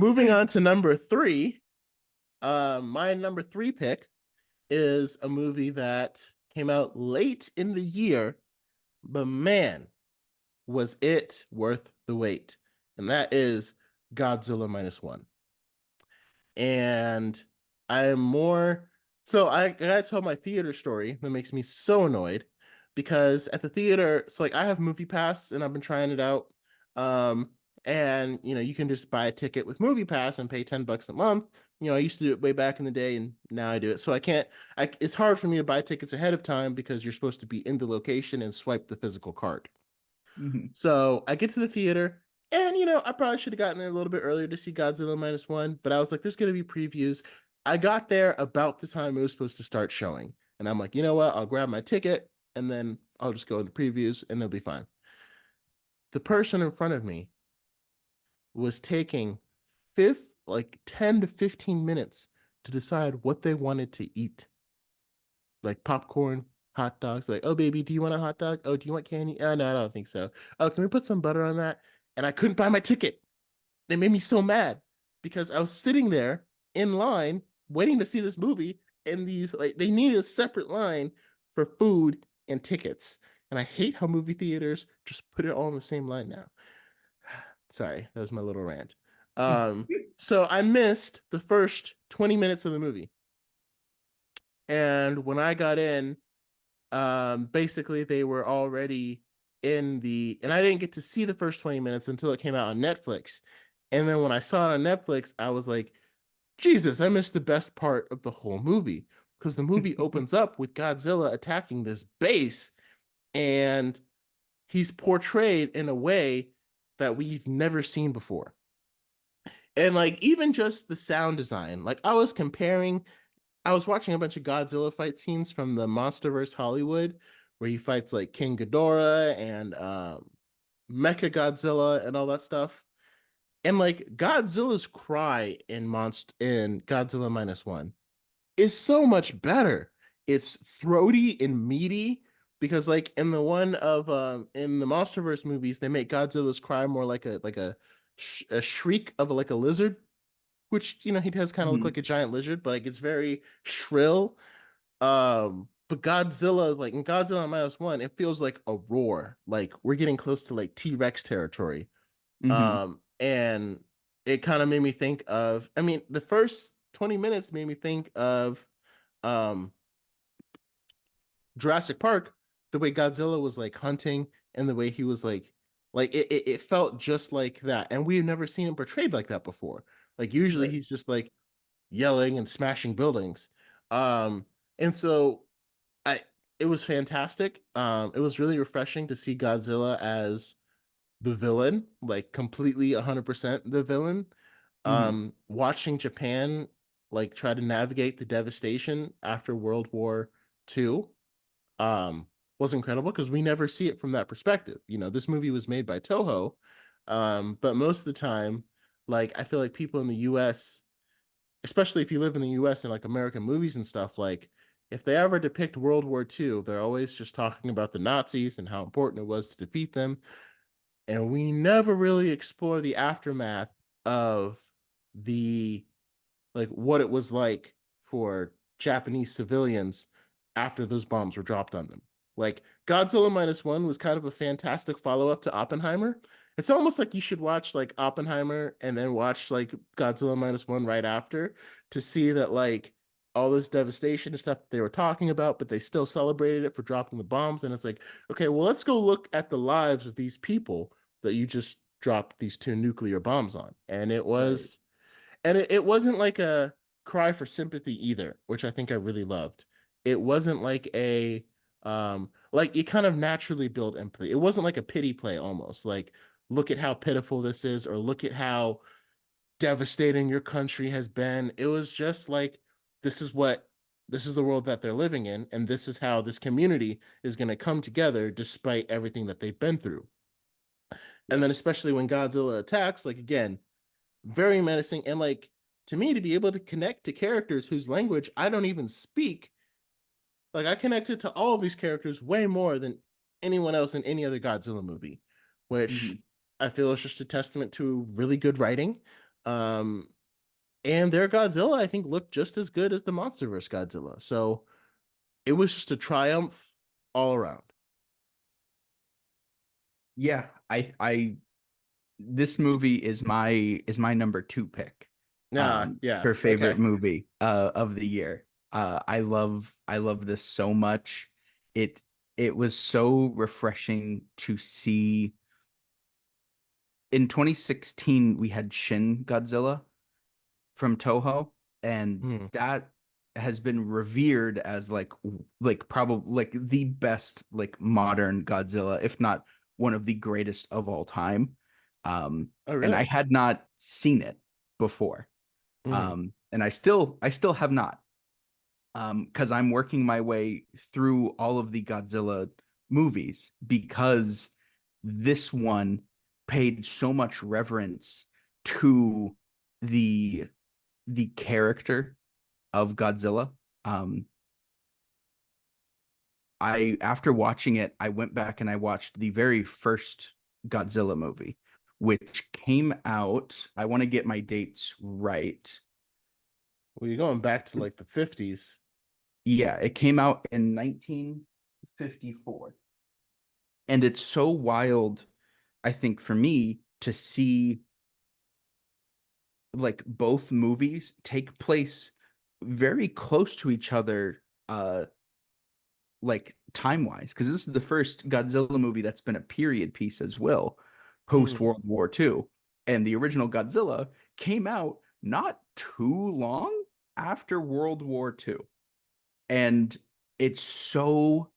moving on to number three. My number three pick is a movie that came out late in the year, but man, was it worth the wait. And that is Godzilla minus one. And I am more so I gotta tell my theater story that makes me so annoyed because at the theater, so like I have Movie Pass and I've been trying it out. And you can just buy a ticket with Movie Pass and pay $10 a month. I used to do it way back in the day and now I do it. So it's hard for me to buy tickets ahead of time because you're supposed to be in the location and swipe the physical card. Mhm. So I get to the theater, and I probably should have gotten there a little bit earlier to see Godzilla minus one, but I was like, there's gonna be previews. I got there about the time it was supposed to start showing, and I'm like, you know what? I'll grab my ticket and then I'll just go into previews and it'll be fine. The person in front of me was taking fifth like 10 to 15 minutes to decide what they wanted to eat. Like popcorn, hot dogs. Like, oh baby, do you want a hot dog? Oh, do you want candy? Oh no, I don't think so. Oh, can we put some butter on that? And I couldn't buy my ticket. It made me so mad because I was sitting there in line waiting to see this movie, and these like they needed a separate line for food and tickets. And I hate how movie theaters just put it all in the same line now. Sorry, that was my little rant. So I missed the first 20 minutes of the movie. And when I got in, basically they were already and I didn't get to see the first 20 minutes until it came out on Netflix. And then when I saw it on Netflix, I was like, Jesus, I missed the best part of the whole movie. Because the movie opens up with Godzilla attacking this base, and he's portrayed in a way that we've never seen before. And like even just the sound design, like I was watching a bunch of Godzilla fight scenes from the MonsterVerse Hollywood, where he fights like King Ghidorah and Mecha Godzilla and all that stuff. And like Godzilla's cry in Godzilla minus one is so much better. It's throaty and meaty because like in the MonsterVerse movies, they make Godzilla's cry more like a shriek of like a lizard, which he does kind of look like Mhm. a giant lizard, but like it's very shrill. But Godzilla, like in Godzilla minus one, it feels like a roar. Like we're getting close to like T-Rex territory. Mhm. And it kind of made me think of, I mean, the first 20 minutes made me think of um Jurassic Park, the way Godzilla was like hunting and the way he was like it felt just like that. And we've never seen him portrayed like that before. Like usually Right. he's just like yelling and smashing buildings. And so I it was fantastic. It was really refreshing to see Godzilla as the villain, like completely 100% the villain. Mhm. Watching Japan like try to navigate the devastation after World War II um was incredible because we never see it from that perspective. This movie was made by Toho, but most of the time, like I feel like people in the US, especially if you live in the US and like American movies and stuff, like if they ever depict World War II, they're always just talking about the Nazis and how important it was to defeat them. And we never really explore the aftermath of the like what it was like for Japanese civilians after those bombs were dropped on them. Like Godzilla minus one was kind of a fantastic follow-up to Oppenheimer. It's almost like you should watch like Oppenheimer and then watch like Godzilla minus one right after to see that like all this devastation and stuff they were talking about, but they still celebrated it for dropping the bombs. And it's like, okay, well, let's go look at the lives of these people that you just dropped these two nuclear bombs on. Right. And it wasn't like a cry for sympathy either, which I think I really loved. It wasn't like you kind of naturally build empathy. It wasn't like a pity play almost. Like look at how pitiful this is or look at how devastating your country has been. It was just like this is what this is the world that they're living in and this is how this community is going to come together despite everything that they've been through. And Yeah. then especially when Godzilla attacks, like again, very menacing and like to me to be able to connect to characters whose language I don't even speak, like I connected to all of these characters way more than anyone else in any other Godzilla movie, which Mhm. I feel is just a testament to really good writing. Um, and their Godzilla, I think, looked just as good as the MonsterVerse Godzilla. So it was just a triumph all around. Yeah, I this movie is my number two pick Yeah, for favorite okay. movie of the year. I love this so much. It it was so refreshing to see. In 2016 we had Shin Godzilla from Toho, and Hmm. that has been revered as like probably like the best like modern Godzilla, if not one of the greatest of all time. Oh, And I really? had not seen it before. Hmm. And I still have not. Because I'm working my way through all of the Godzilla movies because this one paid so much reverence to the the character of Godzilla. Um, I after watching it, I went back and I watched the very first Godzilla movie, which came out. I want to get my dates right. Well, you're going back to like the 50s. Yeah, it came out in 1954. And it's so wild, I think, for me to see like both movies take place very close to each other, like time wise, because this is the first Godzilla movie that's been a period piece as well, post Hmm. World War II. And the original Godzilla came out not too long after World War II. And it's so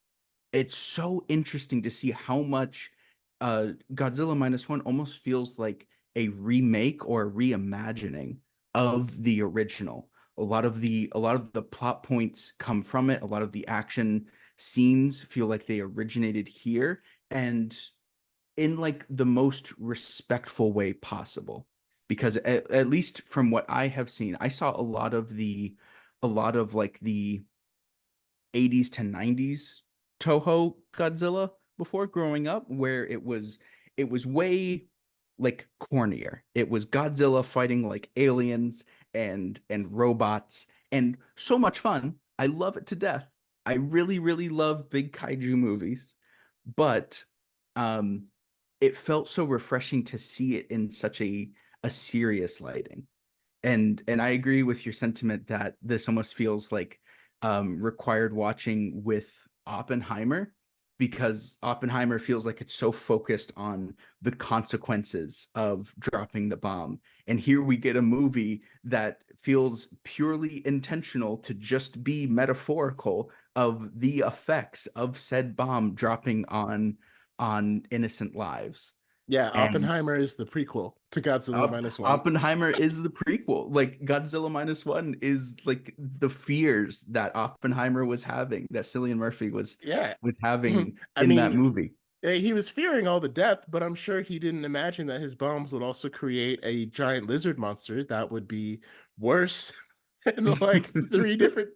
it's so interesting to see how much Godzilla minus one almost feels like a remake or a reimagining of the original. A lot of the plot points come from it. A lot of the action scenes feel like they originated here and in like the most respectful way possible. Because at least from what I have seen, I saw a lot of like the 80s to 90s Toho Godzilla before growing up, where it was way like cornier. It was Godzilla fighting like aliens and robots and so much fun. I love it to death. I really, really love big kaiju movies, but um it felt so refreshing to see it in such a serious lighting. And I agree with your sentiment that this almost feels like required watching with Oppenheimer, because Oppenheimer feels like it's so focused on the consequences of dropping the bomb. And here we get a movie that feels purely intentional to just be metaphorical of the effects of said bomb dropping on innocent lives. Yeah, And Oppenheimer is the prequel to Godzilla minus one. Oppenheimer is the prequel. Like Godzilla minus one is like the fears that Oppenheimer was having, that Cillian Murphy Yeah. was having I in that mean, movie. he was fearing all the death, but I'm sure he didn't imagine that his bombs would also create a giant lizard monster that would be worse than like three different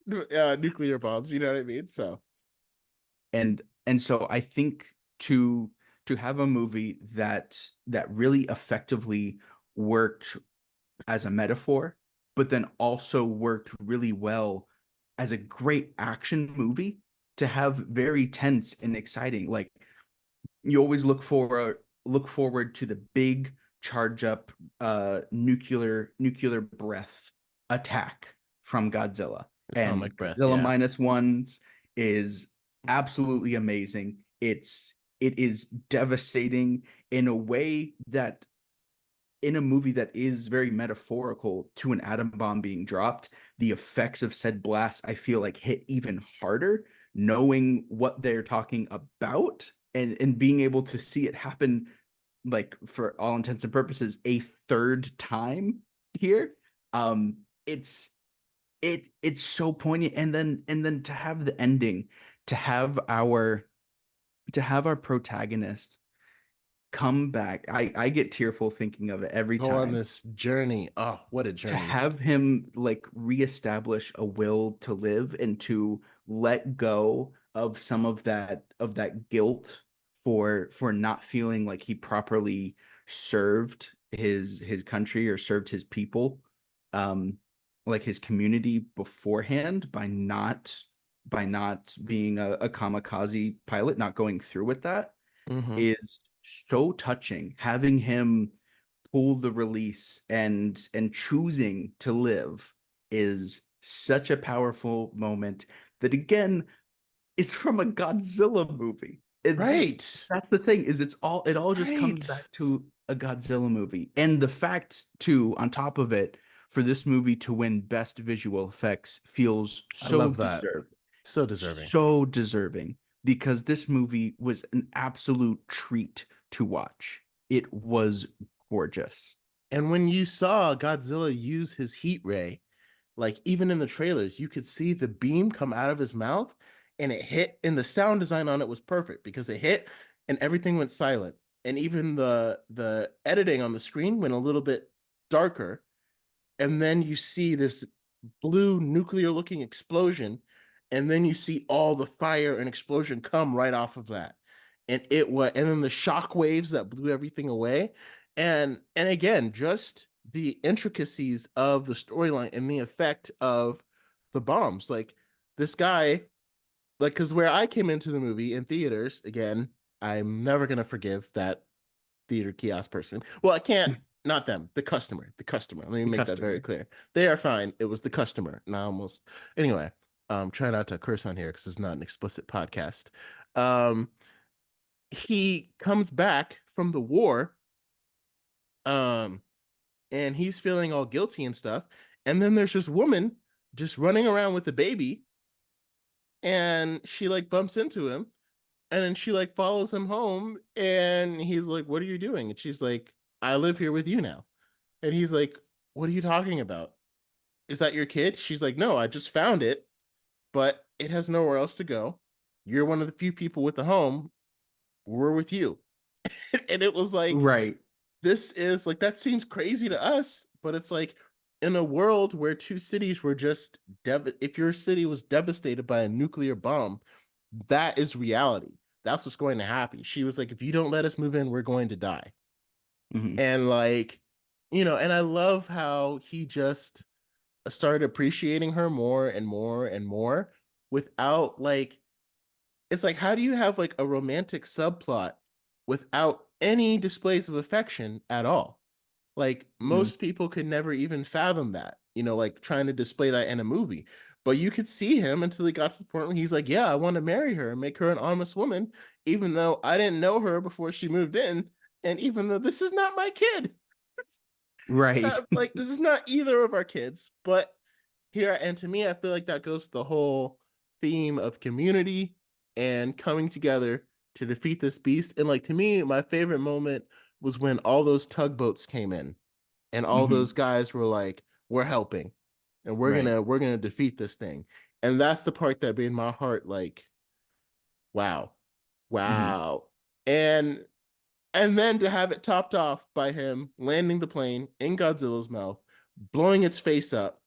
nuclear bombs. You know what I mean? So, And so I think to have a movie that really effectively worked as a metaphor, but then also worked really well as a great action movie, to have very tense and exciting. Like you always look forward to the big charge up nuclear breath attack from Godzilla. And atomic breath. Godzilla Yeah. minus ones is absolutely amazing. It is devastating in a way that in a movie that is very metaphorical to an atom bomb being dropped, the effects of said blast I feel like hit even harder, knowing what they're talking about and being able to see it happen like for all intents and purposes a third time here. It's it's so poignant, and then to have the ending, to have our protagonist come back. I get tearful thinking of it every Go on time. this journey. Oh, what a To journey. have him like reestablish a will to live and to let go of some of that guilt for not feeling like he properly served his country or served his people, um, like his community beforehand by not being a kamikaze pilot, not going through with that Hmm. is so touching. Having him pull the release and choosing to live is such a powerful moment that again it's from a Godzilla movie. Right. That's the thing is it all just comes Right. back to a Godzilla movie. And the fact too, on top of it, for this movie to win best visual effects feels I so love that. deserved. So deserving. So deserving because this movie was an absolute treat to watch. It was gorgeous. And when you saw Godzilla use his heat ray, like even in the trailers, you could see the beam come out of his mouth and it hit, and the sound design on it was perfect because it hit and everything went silent. And even the editing on the screen went a little bit darker. And then you see this blue nuclear looking explosion, and then you see all the fire and explosion come right off of that. And then the shock waves that blew everything away. And again, just the intricacies of the storyline and the effect of the bombs. Like this guy, like, because where I came into the movie in theaters, again, I'm never gonna forgive that theater kiosk person. Well, I can't, not them, the customer, the customer. Let me The make that very customer. clear. They are fine. It was the customer. Now almost, anyway, try not to curse on here because it's not an explicit podcast. Um, he comes back from the war, um, and he's feeling all guilty and stuff. And then there's this woman just running around with the baby, and she like bumps into him, and then she like follows him home, and he's like, "What are you doing?" And she's like, "I live here with you now." And he's like, "What are you talking about? Is that your kid?" She's like, "No, I just found it, but it has nowhere else to go. You're one of the few people with the home. We're with you." And it was like, Right. this is like, that seems crazy to us, but it's like in a world where two cities were just, if your city was devastated by a nuclear bomb, that is reality. That's what's going to happen. She was like, "If you don't let us move in, we're going to die." Hmm. And like, and I love how he just started appreciating her more and more and more without like, it's like, how do you have like a romantic subplot without any displays of affection at all? Like Hmm. most people could never even fathom that, like trying to display that in a movie. But you could see him until he got to the point where he's like, "Yeah, I want to marry her and make her an honest woman, even though I didn't know her before she moved in, and even though this is not my kid." Right. Like this is not either of our kids, but here, and to me, I feel like that goes to the whole theme of community and coming together to defeat this beast. And like to me, my favorite moment was when all those tugboats came in and all Hmm. those guys were like, "We're helping and we're Right. gonna we're gonna defeat this thing." And that's the part that made my heart like, wow, Hmm. wow. And and then to have it topped off by him landing the plane in Godzilla's mouth, blowing its face up,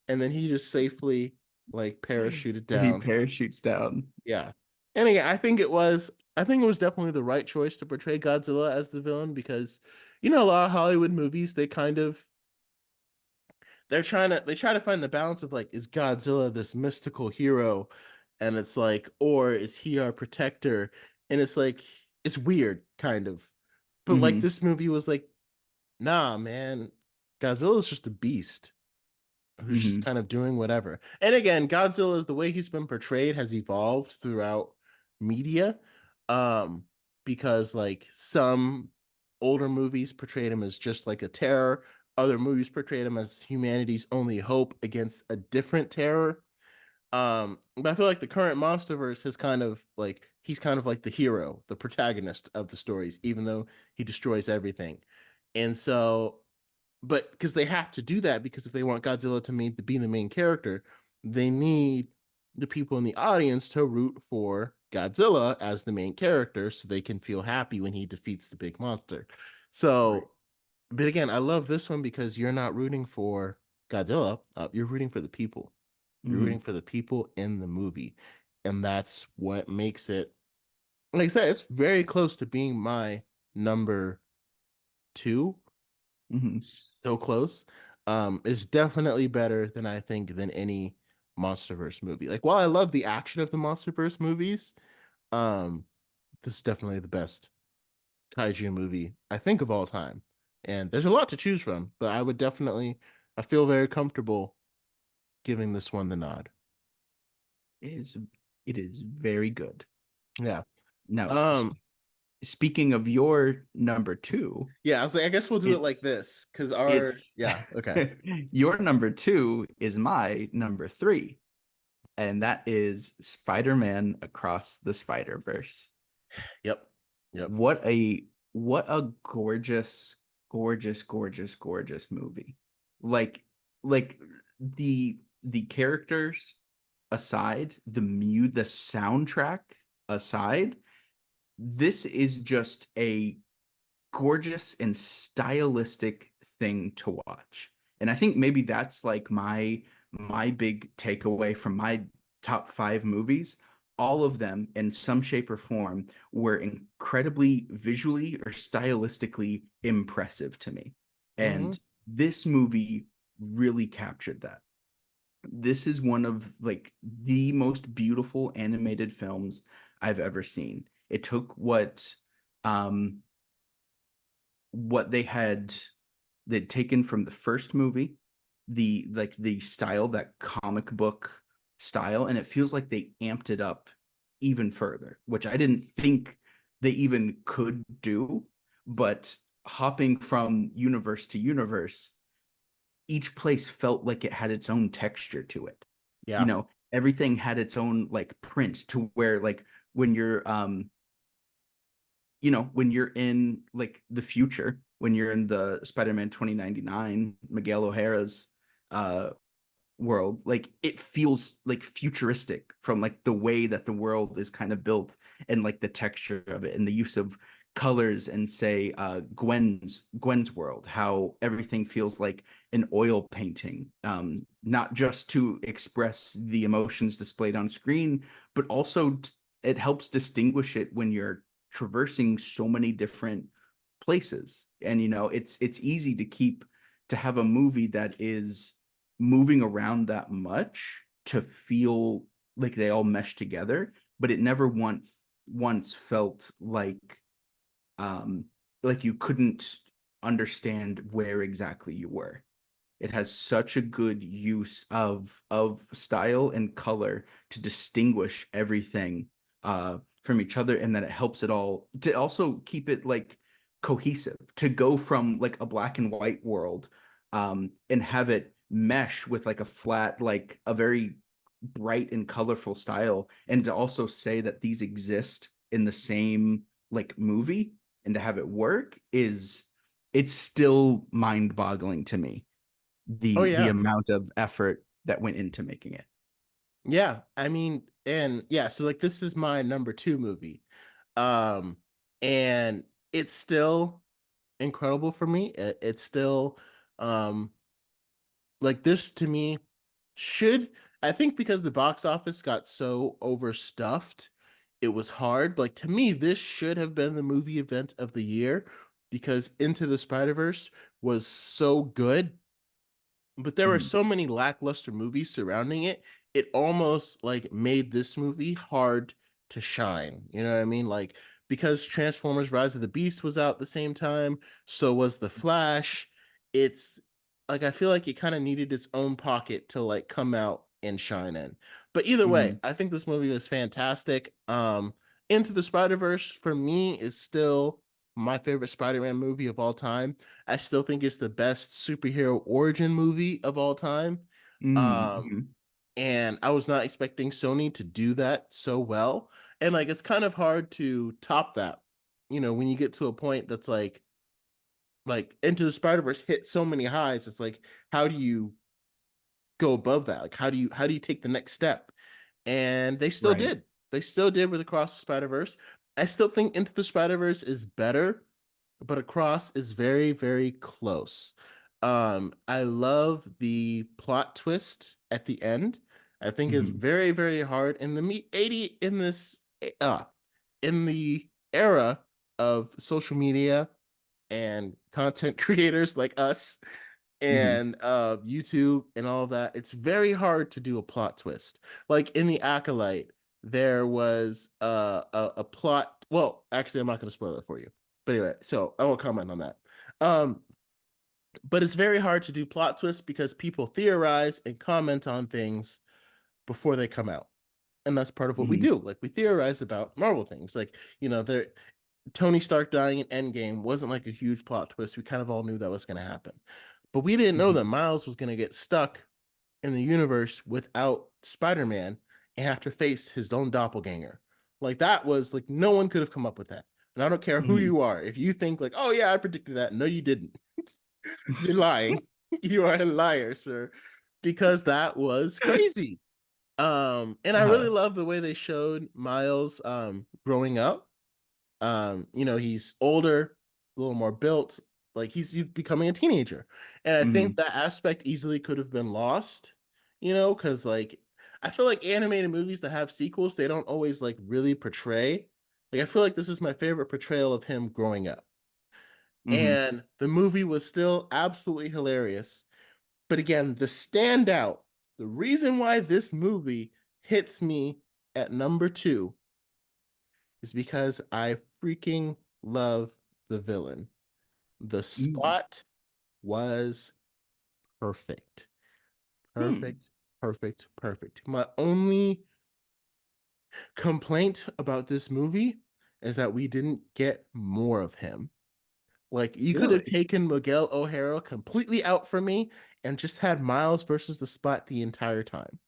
and then he just safely like parachuted He down. parachutes down. Yeah. And again, I think it was definitely the right choice to portray Godzilla as the villain because a lot of Hollywood movies, they try to find the balance of like, is Godzilla this mystical hero? And it's like, or is he our protector? And it's like, it's weird, kind of. But like Hmm. this movie was like, nah, man, Godzilla's just a beast who's just Hmm. kind of doing whatever. And again, Godzilla, the way he's been portrayed has evolved throughout media. Um, because like some older movies portrayed him as just like a terror, other movies portrayed him as humanity's only hope against a different terror. But I feel like the current MonsterVerse has kind of like, he's kind of like the hero, the protagonist of the stories, even though he destroys everything. And so, but because they have to do that, because if they want Godzilla to be the main character, they need the people in the audience to root for Godzilla as the main character so they can feel happy when he defeats the big monster. Right. So, but again, I love this one because you're not rooting for Godzilla, you're rooting for the people. You're rooting Hmm. for the people in the movie. And that's what makes it, like I said, it's very close to being my number two. Mhm. so close. Is definitely better than I think than any MonsterVerse movie. Like while I love the action of the MonsterVerse movies, um, this is definitely the best kaiju movie I think of all time. And there's a lot to choose from, but I feel very comfortable giving this one the nod. It is it is very good. Yeah. Now, Um, speaking of your number two, yeah, I was like, I guess we'll do it like it's this because it's yeah, okay. your number two is my number three, and that is Spider-Man Across the Spider-Verse. Yep. Yep. What a gorgeous, gorgeous, gorgeous, gorgeous movie. Like like the characters aside, the soundtrack aside, this is just a gorgeous and stylistic thing to watch. And I think maybe that's like my big takeaway from my top five movies. All of them, in some shape or form, were incredibly visually or stylistically impressive to me. Hmm. And this movie really captured that. This is one of like the most beautiful animated films I've ever seen. It took um what they'd taken from the first movie, the style, that comic book style, and it feels like they amped it up even further, which I didn't think they even could do. But hopping from universe to universe, each place felt like it had its own texture to it. You Yeah. know, everything had its own like print to where like when you're when you're in like the future, when you're in the Spider-Man 2099, Miguel O'Hara's uh world, like it feels like futuristic from like the way that the world is kind of built and like the texture of it and the use of colors, and say Gwen's world, how everything feels like an oil painting, not just to express the emotions displayed on screen, but also it helps distinguish it when you're traversing so many different places. And it's easy to have a movie that is moving around that much to feel like they all mesh together, but it never once felt um like you couldn't understand where exactly you were. It has such a good use of style and color to distinguish everything from each other, and then it helps it all to also keep it like cohesive, to go from like a black and white world and have it mesh with like a flat, like a very bright and colorful style, and to also say that these exist in the same like movie, and to have it work is it's still mind-boggling to me, Oh the yeah. amount of effort that went into making it. Yeah. I mean, and yeah, so like this is my number two movie. Um, and it's still incredible for me. It's still um like this to me should I think because the box office got so overstuffed, it was hard. Like to me, this should have been the movie event of the year because Into the Spider-Verse was so good, but there were Mhm. so many lackluster movies surrounding it. It almost like made this movie hard to shine. You know what I mean? Like because Transformers Rise of the Beast was out the same time, so was The Flash. It's like I feel like it kind of needed its own pocket to like come out and shine in. But either way, Mhm. I think this movie was fantastic. Into the Spider-Verse for me is still my favorite Spider-Man movie of all time. I still think it's the best superhero origin movie of all time. Um, Mhm. and I was not expecting Sony to do that so well. And like it's kind of hard to top that, when you get to a point that's like Into the Spider-Verse hit so many highs, it's like, how do you go above that? Like how do you take the next step? And they still Right. did. They still did with Across the Spider-Verse. I still think Into the Spider-Verse is better, but Across is very, very close. I love the plot twist at the end. I think it's Mhm. very, very hard in the me 80 in this in the era of social media and content creators like us Hmm. and YouTube and all of that, it's very hard to do a plot twist. Like in The Acolyte, there was a plot. Well, actually, I'm not going to spoil it for you. But anyway, so I won't comment on that. Um, but it's very hard to do plot twists because people theorize and comment on things before they come out. And that's part of what we Hmm. do. Like we theorize about Marvel things. Like, there Tony Stark dying in Endgame wasn't like a huge plot twist. We kind of all knew that was going to happen. But we didn't know Hmm. that Miles was going to get stuck in the universe without Spider-Man and have to face his own doppelganger. Like that was like no one could have come up with that. And I don't care who Hmm. you are. If you think like, "Oh yeah, I predicted that." No, you didn't. You're lying. You are a liar, sir. Because that was crazy. And I really Uh, love the way they showed Miles growing up. He's older, a little more built, like he's becoming a teenager. And I think hmm. that aspect easily could have been lost, because like I feel like animated movies that have sequels, they don't always like really portray. Like I feel like this is my favorite portrayal of him growing up. Hmm. And the movie was still absolutely hilarious. But again, the reason why this movie hits me at number two is because I freaking love the villain. The Mm. spot was perfect. Hmm. Perfect, perfect, perfect. My only complaint about this movie is that we didn't get more of him. Like, you could have Really? taken Miguel O'Hara completely out for me and just had Miles versus the spot the entire time.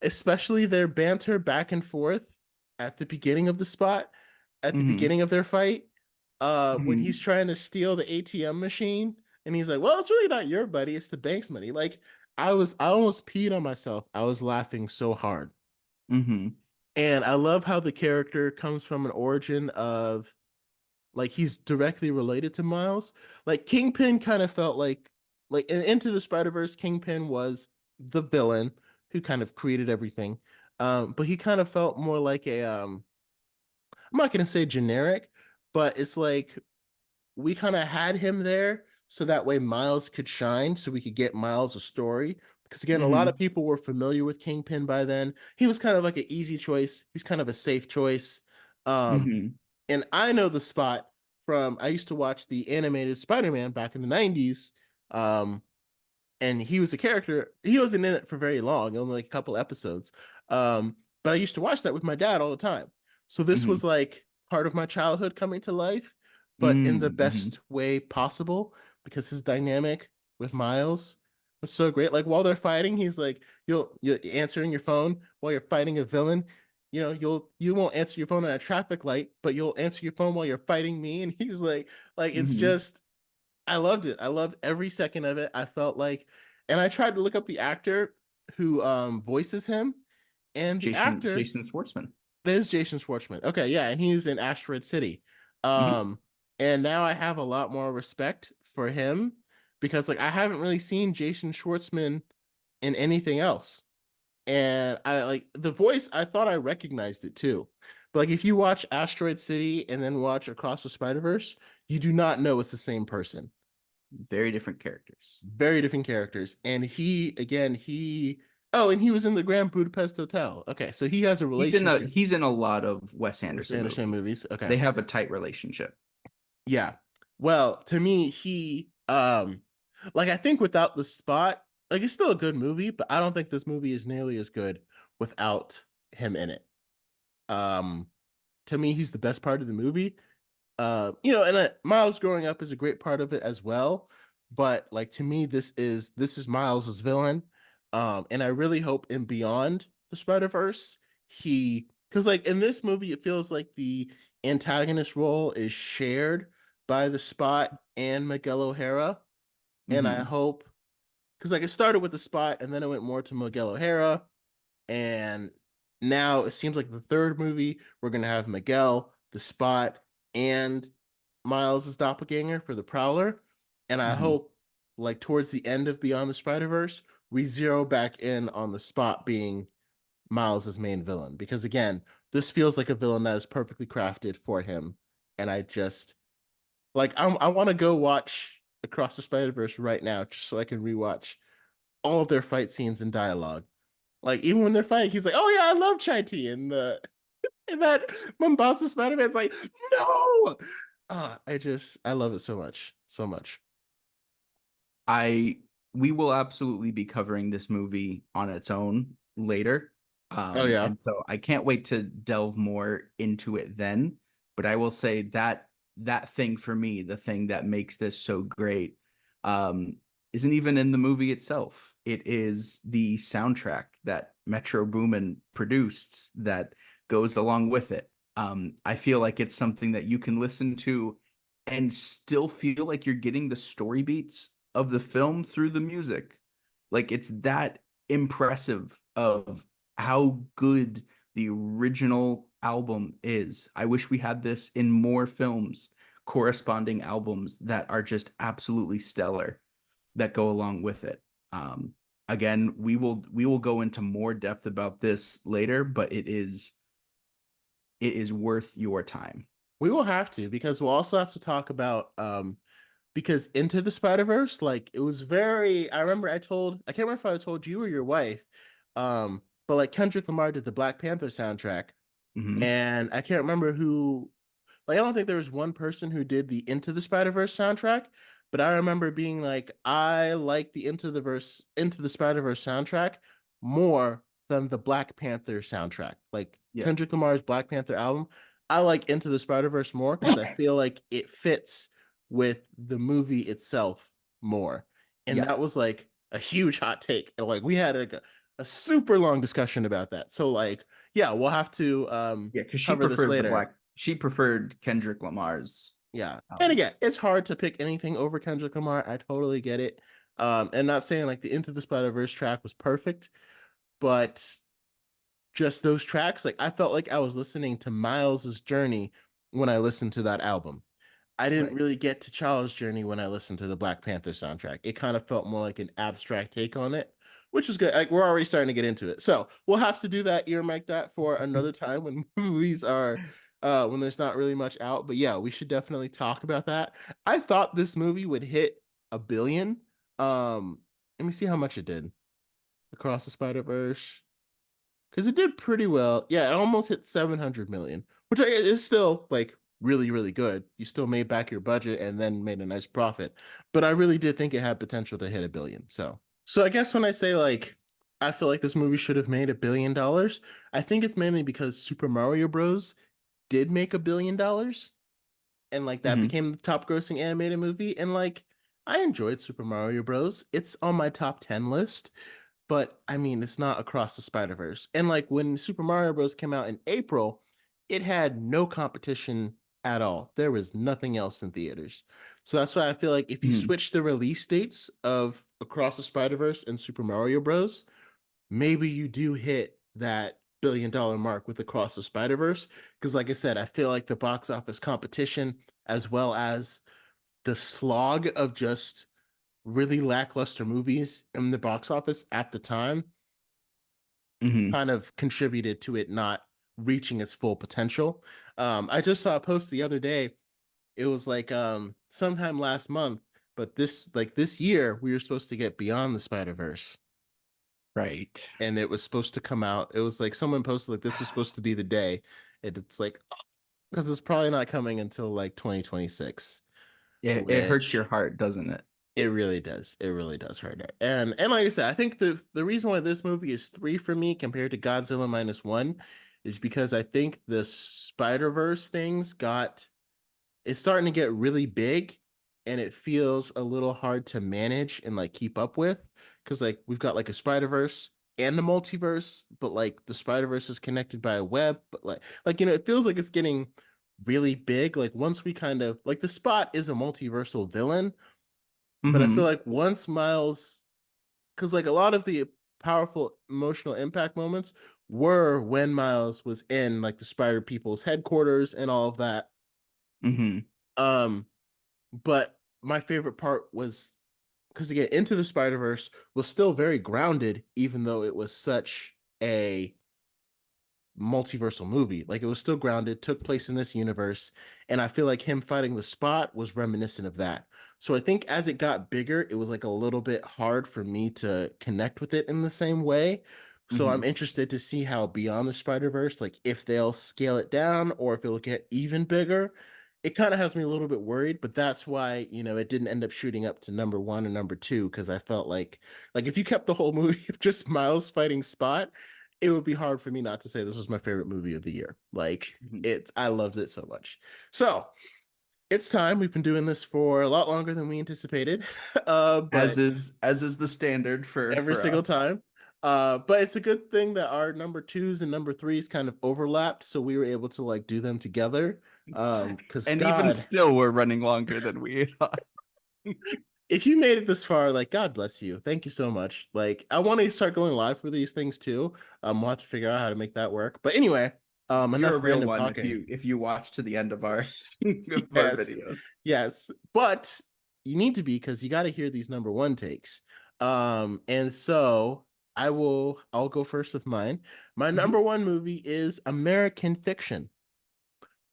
Especially their banter back and forth at the beginning of the spot, at the Hmm. beginning of their fight, when he's Hmm. trying to steal the ATM machine and he's like, "Well, it's really not your money, it's the bank's money." Like I almost peed on myself. I was laughing so hard. Hmm. And I love how the character comes from an origin of like he's directly related to Miles. Like Kingpin kind of felt like in Into the Spider-Verse, Kingpin was the villain who kind of created everything. But he kind of felt more like I'm not gonna say generic, but it's like we kind of had him there so that way Miles could shine, so we could get Miles a story. Because again, a lot of Hmm. people were familiar with Kingpin by then. He was kind of like an easy choice. He was kind of a safe choice. Um, Hmm. and I know the spot from I used to watch the animated Spider-Man back in the 90s. Um, and he was a character. He wasn't in it for very long, only like a couple episodes. But I used to watch that with my dad all the time. So this Hmm. was like part of my childhood coming to life, but in the Hmm. best way possible because his dynamic with Miles was so great. Like while they're fighting, he's like, you're answering your phone while you're fighting a villain. You won't answer your phone at a traffic light, but you'll answer your phone while you're fighting me. And he's like it's Hmm. just I loved it. I loved every second of it. I felt like, and I tried to look up the actor who voices him, and the actor Jason Schwartzman. is Jason Schwartzman. Okay, yeah, and he's in Asteroid City. Hmm. Um, and now I have a lot more respect for him because like I haven't really seen Jason Schwartzman in anything else. And I like the voice, I thought I recognized it too. But like if you watch Asteroid City and then watch Across the Spider-Verse, you do not know it's the same person. Very different characters. Very different characters. And he oh, and he was in the Grand Budapest Hotel. Okay, so he has a relationship He's in a lot of Wes with Anderson Anderson movies. movies. Okay. They have a tight relationship. Yeah. Well, to me, he like I think without the spot, like it's still a good movie, but I don't think this movie is nearly as good without him in it. Um to me, he's the best part of the movie. And Miles growing up is a great part of it as well. But like to me, this is Miles's villain. And I really hope in Beyond the Spider Verse, because like in this movie, it feels like the antagonist role is shared by the Spot and Miguel O'Hara. And I Hmm. hope because like it started with the Spot, and then it went more to Miguel O'Hara, and now it seems like the third movie we're gonna have Miguel, the Spot, and Miles' doppelganger for the Prowler. And I Hmm. hope, like towards the end of Beyond the Spider Verse, we zero back in on the Spot being Miles' main villain because again, this feels like a villain that is perfectly crafted for him, and I just Like I want to go watch Across the Spider-Verse right now just so I can rewatch all of their fight scenes and dialogue. Like even when they're fighting, he's like, "Oh yeah, I love chai tea," and the and that Mombasa Spider-Man's like, "No!" I love it so much, so much. I we will absolutely be covering this movie on its own later. Oh yeah, And so I can't wait to delve more into it then. But I will say that that thing for me, the thing that makes this so great, isn't even in the movie itself. It is the soundtrack that Metro Boomin produced that goes along with it. I feel like it's something that you can listen to and still feel like you're getting the story beats of the film through the music. Like it's that impressive of how good the original album is. I wish we had this in more films, corresponding albums that are just absolutely stellar that go along with it. Again, we will go into more depth about this later, but it is worth your time. we will have to because we'll also have to talk about because Into the Spider-Verse, like it was very. I remember I can't remember if I told you or your wife, but like Kendrick Lamar did the Black Panther soundtrack, Hmm. and I can't remember who. Like I don't think there was one person who did the Into the Spider-Verse soundtrack, but I remember being like, I like the Into the Spider-Verse soundtrack more than the Black Panther soundtrack. Like Yeah. Kendrick Lamar's Black Panther album, I like Into the Spider-Verse more because I feel like it fits with the movie itself more. And Yeah. that was like a huge hot take. And like we had a super long discussion about that. So like, yeah, we'll have to Yeah, because cover this later. she preferred Kendrick Lamar's Yeah. And album. again, it's hard to pick anything over Kendrick Lamar. I totally get it. And not saying like the Into the Spider-Verse track was perfect, but just those tracks, like I felt like I was listening to Miles's journey when I listened to that album. I didn't Right. really get to Child's Journey when I listened to the Black Panther soundtrack. It kind of felt more like an abstract take on it, which is good. Like we're already starting to get into it. So we'll have to do that, earmark that for another time when movies are when there's not really much out. But yeah, we should definitely talk about that. I thought this movie would hit 1 billion. Let me see how much it did. Across the Spider-Verse. Because it did pretty well. Yeah, it almost hit 700 million, which is still like really, really good. You still made back your budget and then made a nice profit. But I really did think it had potential to hit 1 billion. So I guess when I say like, I feel like this movie should have made $1 billion, I think it's mainly because Super Mario Bros. Did make $1 billion and like that Hmm. became the top grossing animated movie. And like, I enjoyed Super Mario Bros. It's on my top 10 list, but I mean, it's not Across the Spider-Verse. And like when Super Mario Bros. Came out in April, it had no competition at all. There was nothing else in theaters. So that's why I feel like if you Hmm. switch the release dates of Across the Spider-Verse and Super Mario Bros., maybe you do hit that $1 billion mark with Across the Spider-Verse. Because like I said, I feel like the box office competition as well as the slog of just really lackluster movies in the box office at the time Hmm. kind of contributed to it not reaching its full potential. I just saw a post the other day. It was like sometime last month, but this year we were supposed to get Beyond the Spider-Verse Right. and it was supposed to come out. It was like someone posted like this was supposed to be the day. And it's like because it's probably not coming until like 2026, It hurts your which heart, doesn't it? it really does. It really does hurt it. And like I said, I think the reason why this movie is 3 for me compared to Godzilla -1 is because I think the Spider-Verse things got it's starting to get really big and it feels a little hard to manage and like keep up with because like we've got like a Spider-Verse and the multiverse, but like the Spider-Verse is connected by a web, but like it feels like it's getting really big. Like once we kind of like the Spot is a multiversal villain, but I feel Hmm. like once Miles, because like a lot of the powerful emotional impact moments were when Miles was in like the Spider People's headquarters and all of that. Hmm. Um, but my favorite part was because again, Into the Spider Verse was still very grounded, even though it was such a multiversal movie. Like it was still grounded, took place in this universe, and I feel like him fighting the Spot was reminiscent of that. So I think as it got bigger, it was like a little bit hard for me to connect with it in the same way. So I'm Mhm. interested to see how Beyond the Spider-Verse, like if they'll scale it down or if it'll get even bigger. It kind of has me a little bit worried, but that's why, it didn't end up shooting up to number one or number two, because I felt like if you kept the whole movie of just Miles fighting Spot, it would be hard for me not to say this was my favorite movie of the year. Like Mhm. I loved it so much. So it's time. We've been doing this for a lot longer than we anticipated. But As is the standard every for single us. time. But it's a good thing that our number twos and number threes kind of overlapped, so we were able to like do them together. Because And even God, still, we're running longer than we thought. if you made it this far, like God bless you. Thank you so much. Like I want to start going live for these things too. We'll have to figure out how to make that work. But anyway, You're a enough real random one talking. if you watch to the end of our of our Yes, video. yes. But you need to be, because you got to hear these number one takes. And so I'll go first with mine. My number Mhm. one movie is American Fiction,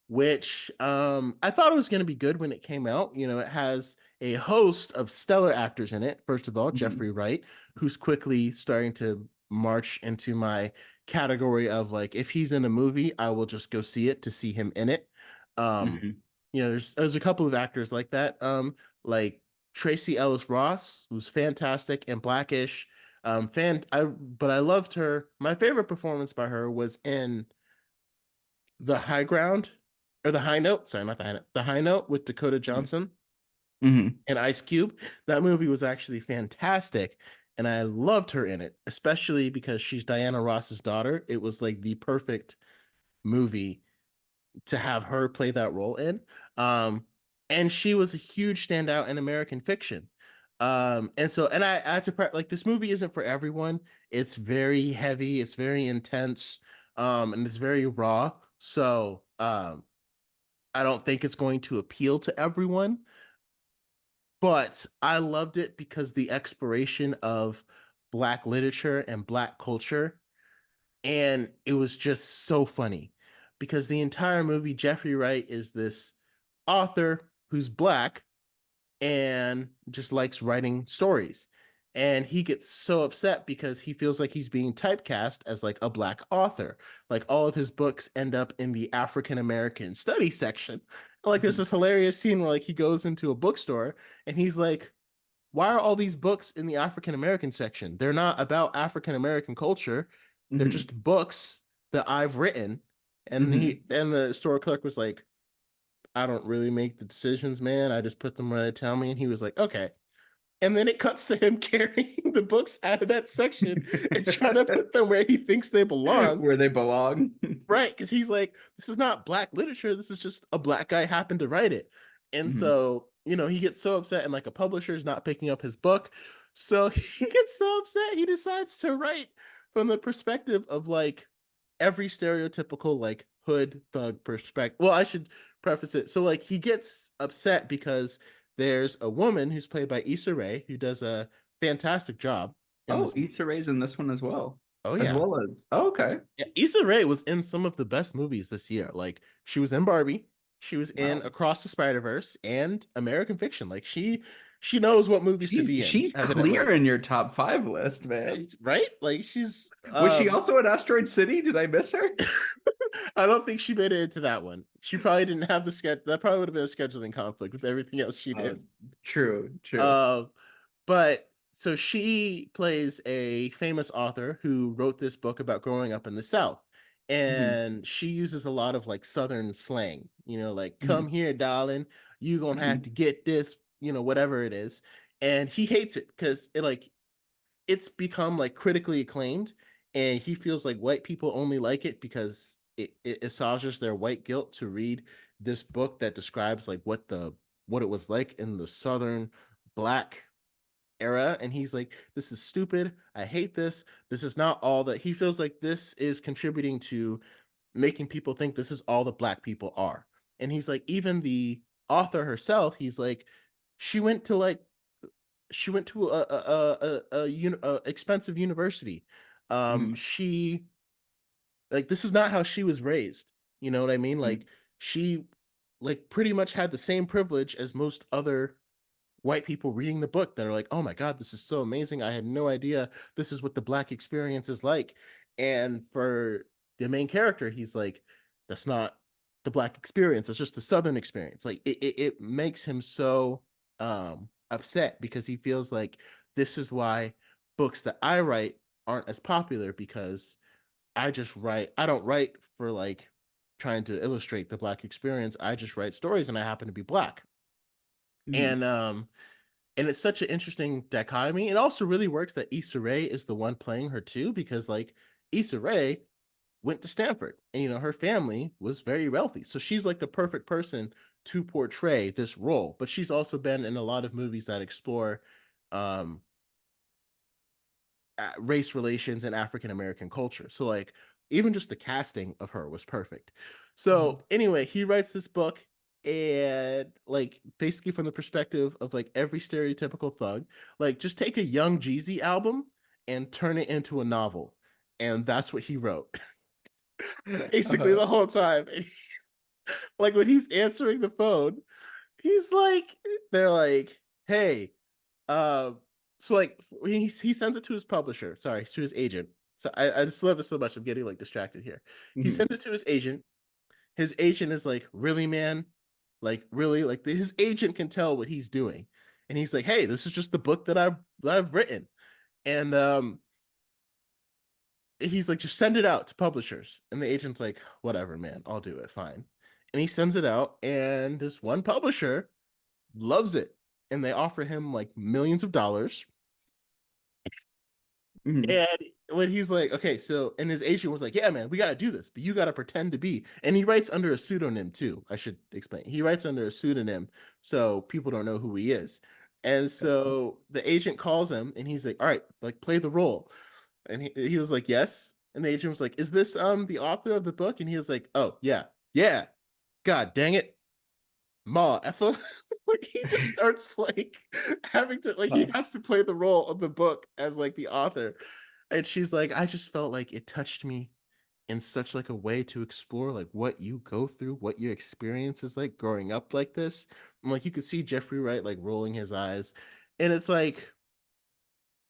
which I thought it was going to be good when it came out. It has a host of stellar actors in it. First of all, Mhm. Jeffrey Wright, who's quickly starting to march into my category of like, if he's in a movie, I will just go see it to see him in it. Um, Mhm. there's a couple of actors like that. Like Tracy Ellis Ross, who's fantastic and Blackish. But I loved her. My favorite performance by her was in The High Ground, or The High Note. Sorry, not The High Note. The High Note with Dakota Johnson Mhm. and Ice Cube. That movie was actually fantastic. And I loved her in it, especially because she's Diana Ross's daughter. It was like the perfect movie to have her play that role in. Um, and she was a huge standout in American Fiction. And I had to like this movie isn't for everyone. It's very heavy, it's very intense, and it's very raw. So I don't think it's going to appeal to everyone, but I loved it because the exploration of Black literature and Black culture, and it was just so funny because the entire movie, Jeffrey Wright is this author who's Black and just likes writing stories. And he gets so upset because he feels like he's being typecast as like a Black author. Like all of his books end up in the African American study section. Like there's Mhm. this hilarious scene where like he goes into a bookstore and he's like, why are all these books in the African American section? They're not about African American culture. They're Mhm. just books that I've written. And Mhm. the store clerk was like, I don't really make the decisions, man. I just put them where they tell me. And he was like, okay. And then it cuts to him carrying the books out of that section and trying to put them where he thinks they belong. Where they belong. Right. Because he's like, this is not Black literature. This is just a Black guy happened to write it. And Mhm. so, he gets so upset and like a publisher's not picking up his book. So he gets so upset, he decides to write from the perspective of like every stereotypical like hood thug perspective. Well, I should preface it. So like he gets upset because there's a woman who's played by Issa Rae who does a fantastic job in Oh, this. Issa Rae's in this one as well. Oh As yeah. well as oh, okay. Yeah, Issa Rae was in some of the best movies this year. Like she was in Barbie, she was in Wow. Across the Spider-Verse and American Fiction. Like she knows what movies to be in, She's evidently. clear in your top five list, man. Right? Like she's Was she also at Asteroid City? Did I miss her? I don't think she made it into that one. She probably didn't have the sketch. That probably would have been a scheduling conflict with everything else she Oh, did. true, true. Uh, but so she plays a famous author who wrote this book about growing up in the South. Mhm. And she uses a lot of like Southern slang, like, come Mhm. here, darling, you gonna have to Mhm. get this, whatever it is. And he hates it because it's become like critically acclaimed. And he feels like white people only like it because it assuages their white guilt to read this book that describes like what it was like in the Southern Black era. And he's like, this is stupid, I hate this is not all that. He feels like this is contributing to making people think this is all that Black people are. And he's like, even the author herself, he's like, she went to like she went to a expensive university. Mhm. She Like, this is not how she was raised. You know what I mean? Mhm. Like, she, like, pretty much had the same privilege as most other white people reading the book that are like, "Oh my god, this is so amazing. I had no idea this is what the Black experience is like." And for the main character, he's like, "That's not the Black experience. It's just the Southern experience." Like, it makes him so, upset because he feels like this is why books that I write aren't as popular because I don't write for, like, trying to illustrate the Black experience. I just write stories and I happen to be Black. Mhm. And it's such an interesting dichotomy. It also really works that Issa Rae is the one playing her too, because like Issa Rae went to Stanford and her family was very wealthy. So she's like the perfect person to portray this role. But she's also been in a lot of movies that explore um race relations and African American culture. So like even just the casting of her was perfect. So Mhm. anyway, he writes this book and like basically from the perspective of like every stereotypical thug, like just take a Young Jeezy album and turn it into a novel. And that's what he wrote basically Uh-huh. the whole time. And like when he's answering the phone, he's like, they're like, hey, uh, so like he sends it to his publisher, sorry, to his agent. So I just love it so much. I'm getting like distracted here. He Mhm. sends it to his agent. His agent is like, really, man? Like, really? Like his agent can tell what he's doing. And he's like, hey, this is just the book that I've written. And he's like, just send it out to publishers. And the agent's like, whatever, man, I'll do it, fine. And he sends it out, and this one publisher loves it. And they offer him like millions of dollars. Mhm. And when he's like, okay, so, and his agent was like, yeah, man, we got to do this, but you got to pretend to be. And he writes under a pseudonym too. I should explain. He writes under a pseudonym so people don't know who he is. And so the agent calls him and he's like, all right, like play the role. And he was like, yes. And the agent was like, is this the author of the book? And he was like, oh, yeah, yeah. God dang it. Ma effa. Like he just starts like having to like he Huh. has to play the role of the book as like the author. And she's like, I just felt like it touched me in such like a way to explore like what you go through, what your experience is like growing up like this. And like you could see Jeffrey Wright like rolling his eyes. And it's like,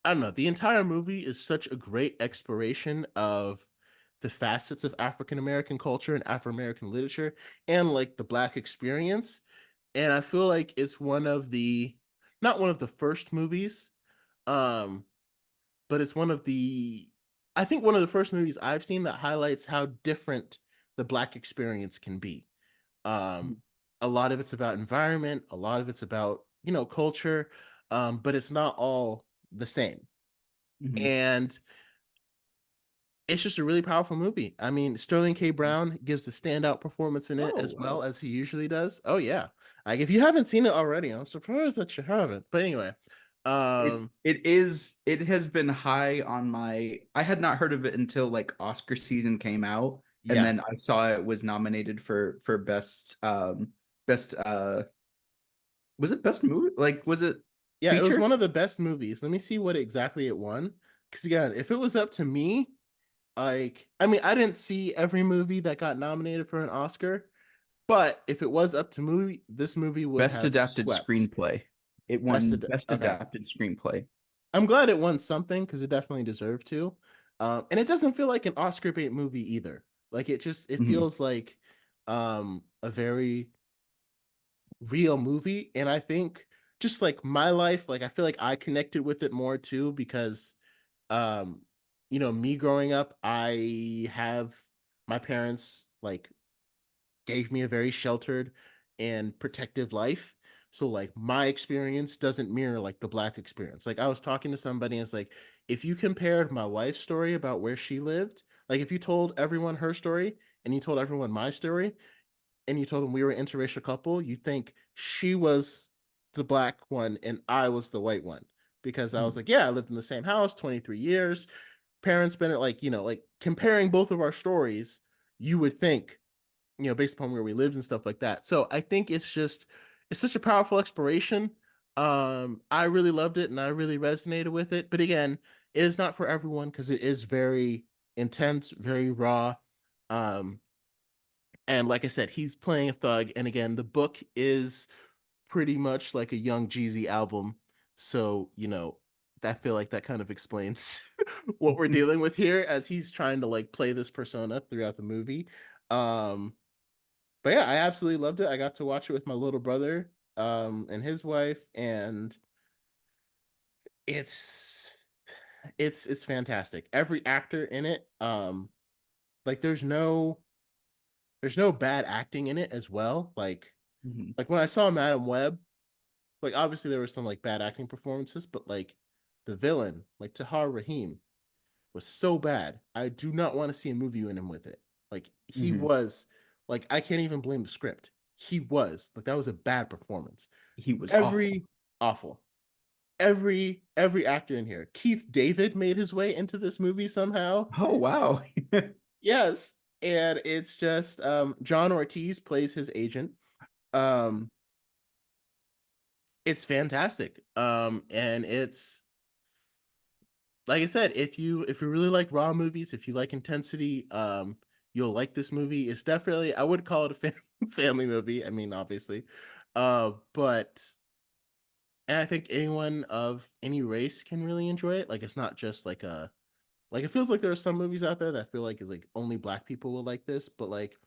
I don't know, the entire movie is such a great exploration of the facets of African American culture and Afro American literature and like the Black experience. And I feel like it's one of the not one of the first movies, um, but it's one of the I think one of the first movies I've seen that highlights how different the Black experience can be. Um, Mhm. a lot of it's about environment, a lot of it's about, culture, but it's not all the same. Mhm. And it's just a really powerful movie. I mean, Sterling K. Brown gives the standout performance in it Oh, as well wow. as he usually does. Oh yeah. Like if you haven't seen it already, I'm surprised that you haven't. But anyway, um It has been high on my I had not heard of it until like Oscar season came out, and yeah. then I saw it was nominated for best was it best movie? Like was it Yeah, it was feature? one of the best movies. Let me see what exactly it won. Cuz again, if it was up to me, like I mean, I didn't see every movie that got nominated for an Oscar, but if it was up to movie, this movie would Best have adapted swept. screenplay. It won best Okay. adapted screenplay. I'm glad it won something because it definitely deserved to. And it doesn't feel like an Oscar bait movie either. Like it Mhm. feels like a very real movie. And I think just like my life, like I feel like I connected with it more too because um, me growing up, I have my parents like gave me a very sheltered and protective life. So like my experience doesn't mirror like the Black experience. Like I was talking to somebody and it's like if you compared my wife's story about where she lived, like if you told everyone her story and you told everyone my story and you told them we were an interracial couple, you think she was the Black one and I was the white one. Because I was Mhm. like, yeah, I lived in the same house 23 years. Parents been at like, like comparing both of our stories, you would think based upon where we lived and stuff like that. So I think it's such a powerful exploration. I really loved it and I really resonated with it. But again, it is not for everyone because it is very intense, very raw. Um, and like I said, he's playing a thug. And again, the book is pretty much like a Young Jeezy album. So, I feel like that kind of explains what we're dealing with here as he's trying to like play this persona throughout the movie. Um, but yeah, I absolutely loved it. I got to watch it with my little brother and his wife, and it's it's fantastic. Every actor in it, like there's no bad acting in it as well. Mhm. Like when I saw Madam Web, like obviously there were some like bad acting performances, but like the villain, like Tahar Rahim, was so bad. I do not want to see a movie in him with it. Like he Mhm. was like I can't even blame the script. He was like that was a bad performance. He was awful. Every awful. Every actor in here. Keith David made his way into this movie somehow. Oh, wow. Yes. And it's just John Ortiz plays his agent. Um it's fantastic. And it's like I said, if you really like raw movies, if you like intensity, you'll like this movie. It's definitely I would call it a family movie. I mean, obviously, but and I think anyone of any race can really enjoy it. Like, it's not just like a like it feels like there are some movies out there that feel like is like only black people will like this, but like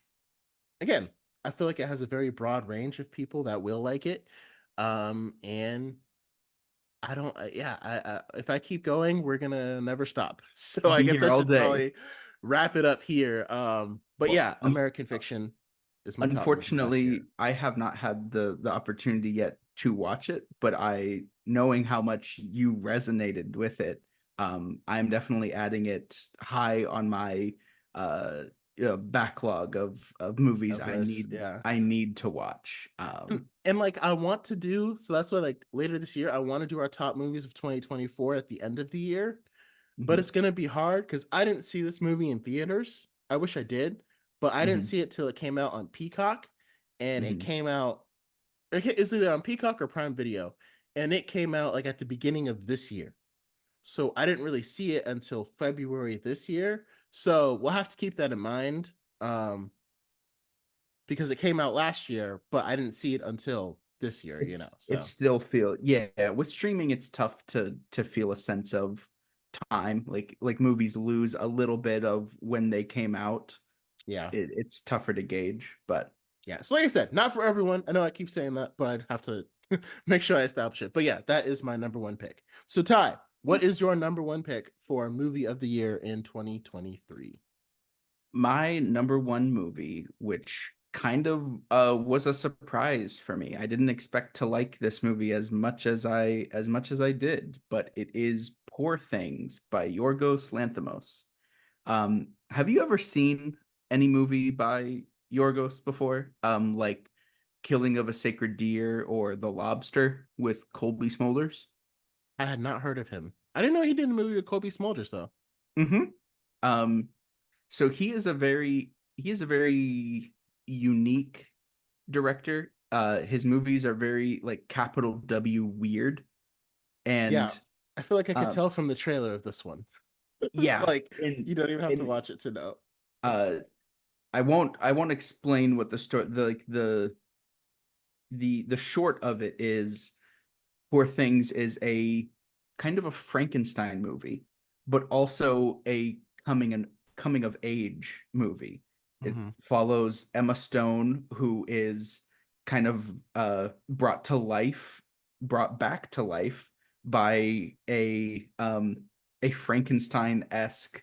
again, I feel like it has a very broad range of people that will like it. And I don't yeah, I if I keep going, we're gonna never stop. So I Be guess here I all should day. probably wrap it up here. But Well, yeah, American Fiction is my top movie last year. unfortunately, I have not had the opportunity yet to watch it, but I knowing how much you resonated with it, I'm definitely adding it high on my uh backlog of movies Of this, yeah. I need to watch. And like I want to do so that's why like later this year I want to do our top movies of 2024 at the end of the year. But Mhm, it's gonna be hard because I didn't see this movie in theaters. I wish I did, but I didn't mhm, see it till it came out on Peacock, and it mhm. came out. It's either on Peacock or Prime Video, and it came out like at the beginning of this year. So I didn't really see it until February this year. So we'll have to keep that in mind, um, because it came out last year, but I didn't see it until this year. It's So still feel yeah, with streaming it's tough to feel a sense of time. Like movies lose a little bit of when they came out. yeah. It's tougher to gauge, but Yeah. So like I said, not for everyone. I know I keep saying that, but I'd have to make sure I establish it. But yeah, that is my number one pick. So Ty, what is your number one pick for movie of the year in 2023? my number one movie, which kind of was a surprise for me. I didn't expect to like this movie as much as I did, but it is Poor Things by Yorgos Lanthimos. Have you ever seen any movie by Yorgos before? Like Killing of a Sacred Deer or The Lobster with Colby Smulders? I had not heard of him. I didn't know he did a movie with Kobe Smulders though. Mm-hmm. Um, so he is a very unique director. His movies are very like capital W weird, Yeah. and I feel like I could um, tell from the trailer of this one. yeah, Like you don't even have to and watch it to know. uh, I won't explain what the story the short of it is. Poor Things is a kind of a Frankenstein movie, but also a coming of age movie. It Hmm. follows Emma Stone, who is kind of brought back to life by a Frankenstein-esque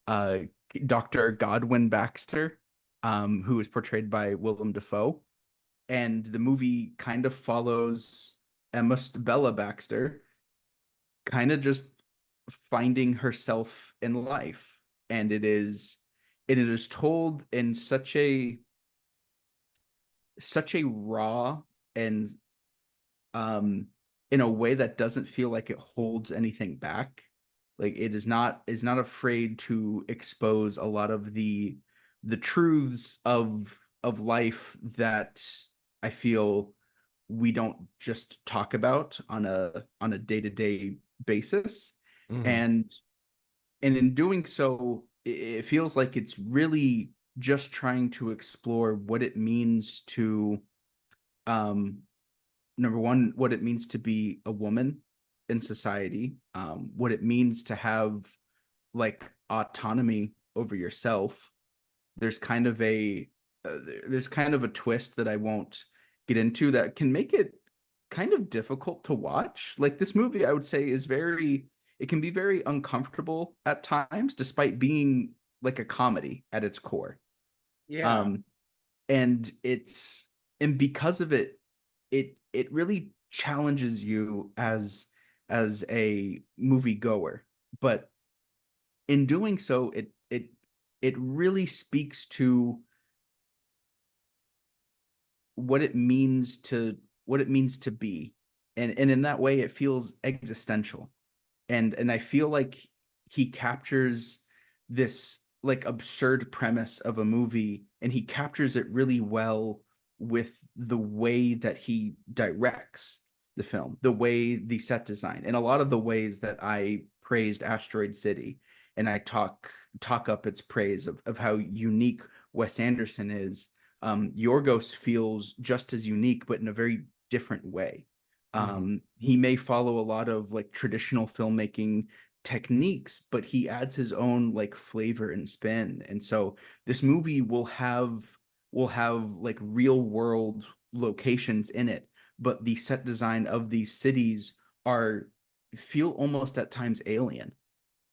uh Dr. Godwin Baxter, who is portrayed by Willem Dafoe, and the movie kind of follows Bella Baxter kind of just finding herself in life, and it is told in such a raw and um in a way that doesn't feel like it holds anything back. Like it is not afraid to expose a lot of the truths of life that I feel we don't just talk about on a day-to-day basis. Hmm. And in doing so, it feels like it's really just trying to explore what it means to, um, number one, what it means to be a woman in society, what it means to have like autonomy over yourself. There's kind of a there's kind of a twist that I won't get into that can make it kind of difficult to watch. Like this movie, I would say is very it can be very uncomfortable at times, despite being like a comedy at its core. Yeah. Um, and it's and because of it, it really challenges you as a movie goer. But in doing so, it really speaks to what it means to be, and in that way it feels existential, and I feel like he captures this like absurd premise of a movie, and he captures it really well with the way that he directs the film, the way the set design, and a lot of the ways that I praised Asteroid City, and I talk up its praise of how unique Wes Anderson is. Yorgos feels just as unique, but in a very different way. Mhm. He may follow a lot of like traditional filmmaking techniques, but he adds his own like flavor and spin. And so this movie will have like real world locations in it, but the set design of these cities are feel almost at times alien.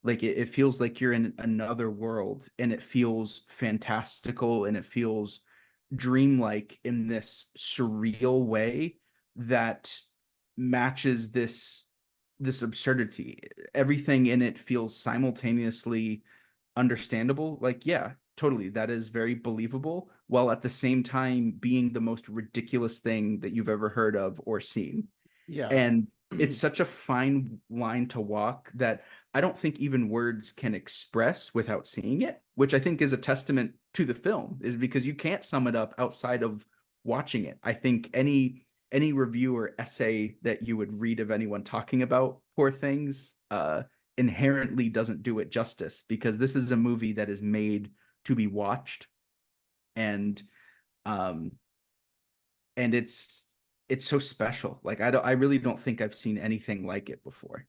Like it feels like you're in another world, and it feels fantastical, and it feels dreamlike in this surreal way that matches this absurdity. Everything in it feels simultaneously understandable. Like, yeah, totally, that is very believable, while at the same time being the most ridiculous thing that you've ever heard of or seen. Yeah. And it's such a fine line to walk that I don't think even words can express without seeing it, which I think is a testament to the film, is because you can't sum it up outside of watching it. I think any review or essay that you would read of anyone talking about Poor Things inherently doesn't do it justice, because this is a movie that is made to be watched, and um and it's so special. Like I really don't think I've seen anything like it before.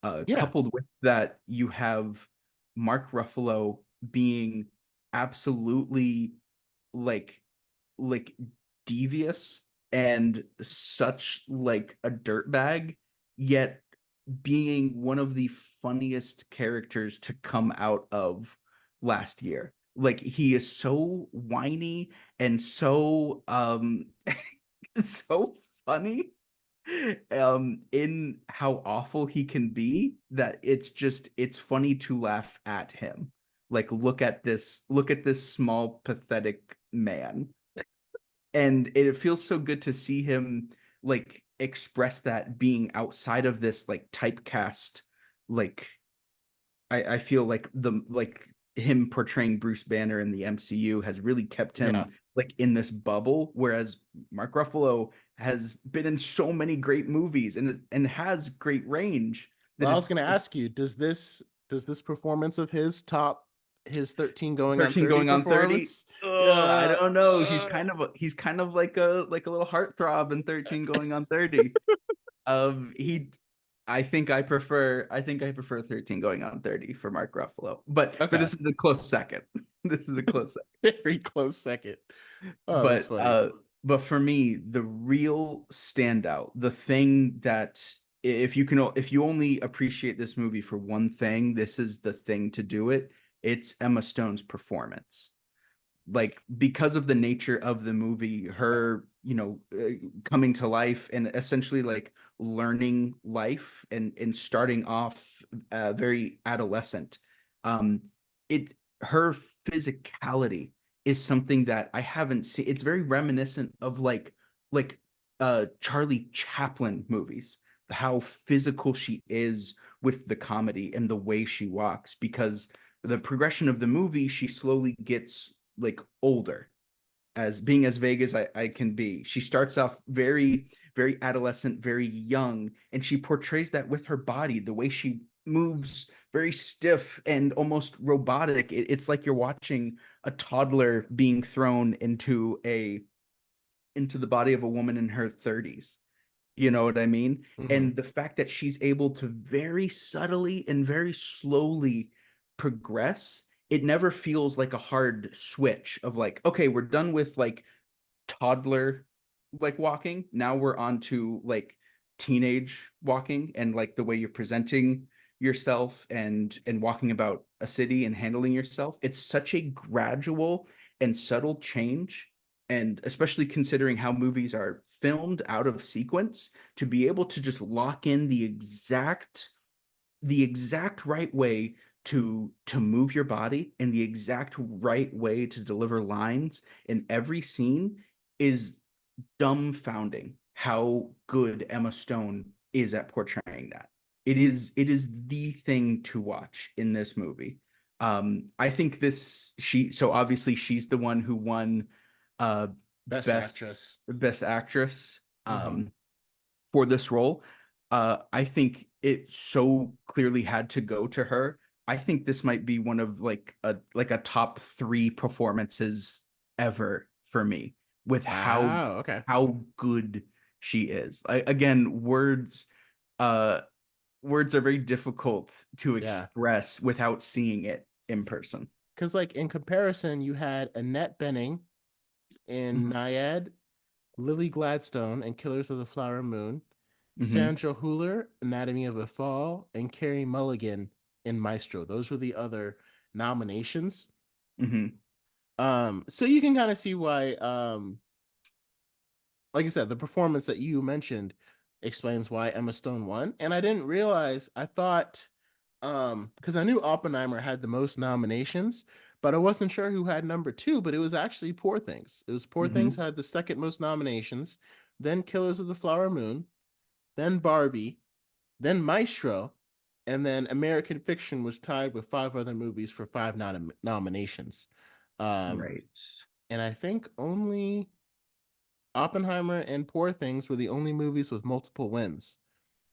Yeah. Coupled with that, you have Mark Ruffalo being absolutely like like devious and such like a dirtbag, yet being one of the funniest characters to come out of last year. Like he is so whiny and so so funny in how awful he can be, that it's funny to laugh at him. Like look at this small pathetic man, and it feels so good to see him like express that, being outside of this like typecast. Like I feel like the like him portraying Bruce Banner in the MCU has really kept Yeah. him like in this bubble, whereas Mark Ruffalo has been in so many great movies and has great range that Well, I was it's going to ask you, does this performance of his top his 13 going on 13 30 going on 30. performance? I Yeah. don't know. He's kind of like a little heartthrob in 13 going on 30. He I think I prefer 13 going on 30 for Mark Ruffalo. But Okay. this is a close second. This is a close second. Very close second. Oh, that's But funny. uh but for me, the real standout, the thing that if you only appreciate this movie for one thing, this is the thing to do it. It's Emma Stone's performance. Like because of the nature of the movie, her coming to life and essentially like learning life and starting off very adolescent. um it Her physicality is something that I haven't seen. It's very reminiscent of like Charlie Chaplin movies, how physical she is with the comedy and the way she walks, because the progression of the movie, she slowly gets like older, as being as vague as I can be. She starts off very, very adolescent, very young, and she portrays that with her body, the way she moves very stiff and almost robotic. It's like you're watching a toddler being thrown into the body of a woman in her 30s. You know what I mean? Hmm. And the fact that she's able to very subtly and very slowly progress, it never feels like a hard switch of like, okay, we're done with like toddler like walking. Now we're on to like teenage walking, and like the way you're presenting yourself and walking about a city and handling yourself. It's such a gradual and subtle change. And especially considering how movies are filmed out of sequence, to be able to just lock in the exact right way to move your body and the exact right way to deliver lines in every scene is dumbfounding how good Emma Stone is at portraying that. It is the thing to watch in this movie. I think this she so obviously she's the one who won uh Best best actress. best actress Hmm. for this role. I think it so clearly had to go to her. I think this might be one of like a top three performances ever for me with how Wow. Okay. how good she is. Again, uh words are very difficult to Yeah. express without seeing it in person. Because, like, in comparison, you had Annette Bening in Hmm. Naiad, Lily Gladstone in Killers of the Flower Moon, Hmm. Sandra Hüller, Anatomy of a Fall, and Carey Mulligan in Maestro. Those were the other nominations. Hmm. So you can kind of see why, like I said, the performance that you mentioned explains why Emma Stone won. And I didn't realize, I thought, because I knew Oppenheimer had the most nominations, but I wasn't sure who had number two, but it was actually Poor Things. It was Poor Things Hmm. had the second most nominations, then Killers of the Flower Moon, then Barbie, then Maestro, and then American Fiction was tied with five other movies for five nominations. Um, Right. and I think only Oppenheimer and Poor Things were the only movies with multiple wins.